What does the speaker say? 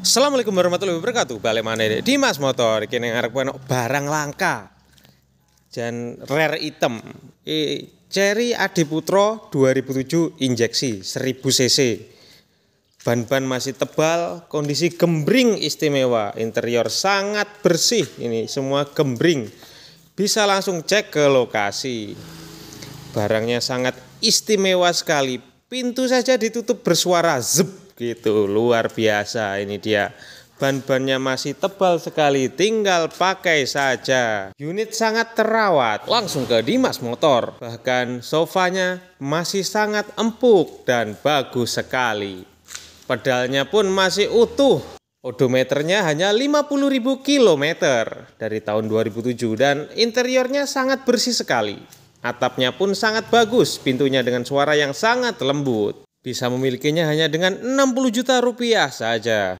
Assalamualaikum warahmatullahi wabarakatuh. Balik mana deh? Dimas Motor. Kini ngarep barang langka dan rare item. Cherry Adiputro 2007 injeksi 1000 cc. Ban-ban masih tebal, kondisi gembring istimewa, interior sangat bersih. Ini semua gembring. Bisa langsung cek ke lokasi. Barangnya sangat istimewa sekali. Pintu saja ditutup bersuara zep gitu, luar biasa. Ini dia. Ban-bannya masih tebal sekali, tinggal pakai saja. Unit sangat terawat, langsung ke Dimas Motor. Bahkan sofanya masih sangat empuk dan bagus sekali. Pedalnya pun masih utuh. Odometernya hanya 50.000 km dari tahun 2007 dan interiornya sangat bersih sekali. Atapnya pun sangat bagus, pintunya dengan suara yang sangat lembut. Bisa memilikinya hanya dengan 60 juta rupiah saja.